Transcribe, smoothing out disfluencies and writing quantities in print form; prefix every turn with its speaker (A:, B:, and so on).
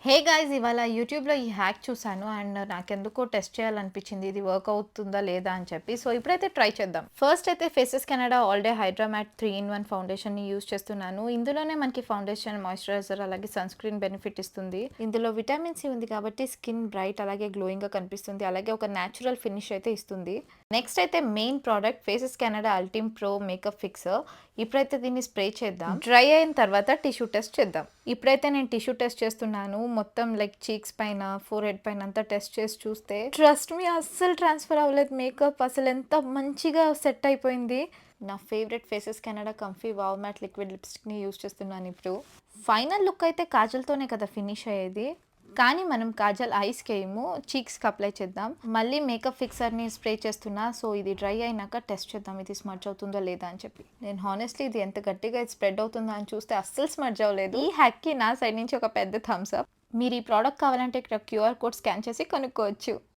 A: Hey guys ఇవాళ యూట్యూబ్‌లో ఈ హ్యాక్ చూసాను అండ్ నాకెందుకో టెస్ట్ చేయాలనిపించింది. ఇది వర్క్ అవుతుందా లేదా అని చెప్పి. సో, ఇప్పుడైతే ట్రై చేద్దాం. ఫస్ట్ అయితే Faces Canada all day hydra matte 3 in 1 ఫౌండేషన్‌ని యూజ్ చేస్తున్నాను. ఇందులోనే మనకి ఫౌండేషన్, మాయిశ్చరైజర్ అలాగే సన్ స్క్రీన్ బెనిఫిట్ ఇస్తుంది. ఇందులో విటమిన్ సి ఉంది కాబట్టి స్కిన్ బ్రైట్ అలాగే గ్లోయింగ్‌గా కనిపిస్తుంది. అలాగే ఒక నేచురల్ ఫినిష్ అయితే ఇస్తుంది. నెక్స్ట్ అయితే main product Faces Canada ultime pro makeup fixer. ఇప్పుడైతే దీన్ని స్ప్రే చేద్దాం. డ్రై అయిన తర్వాత టిష్యూ టెస్ట్ చేద్దాం. ఇప్పుడైతే నేను టిష్యూ టెస్ట్ చేస్తున్నాను. మొత్తం లైక్ చీక్స్ పైన, ఫోర్ హెడ్ పైన అంతా టెస్ట్ చేసి చూస్తే ట్రస్ట్ మీ అస్సలు ట్రాన్స్ఫర్ అవ్వలేదు మేకప్. అసలు ఎంత మంచిగా సెట్ అయిపోయింది. నా favourite Faces Canada comfy wow matte liquid లిప్స్టిక్ని యూజ్ చేస్తున్నాను ఇప్పుడు. ఫైనల్ లుక్ అయితే కాజల్తోనే కదా ఫినిష్ అయ్యేది. కానీ మనం కాజల్ ఐస్‌కేమో చీక్స్‌కి అప్లై చేద్దాం. మళ్ళీ మేకప్ ఫిక్సర్‌ని స్ప్రే చేస్తున్నా. సో, ఇది డ్రై అయినాక టెస్ట్ చేద్దాం. ఇది స్మడ్జ్ అవుతుందో లేదా అని చెప్పి. నేను హానెస్ట్‌లీ ఇది ఎంత గట్టిగా స్ప్రెడ్ అవుతుందా అని చూస్తే అస్సలు స్మడ్జ్ అవ్వలేదు. ఈ హ్యాక్‌కి నా సైడ్ నుంచి ఒక పెద్ద థమ్స్ అప్. మీరు ఈ ప్రోడక్ట్ కావాలంటే ఇక్కడ క్యూఆర్ కోడ్ స్కాన్ చేసి కొనుక్కోవచ్చు.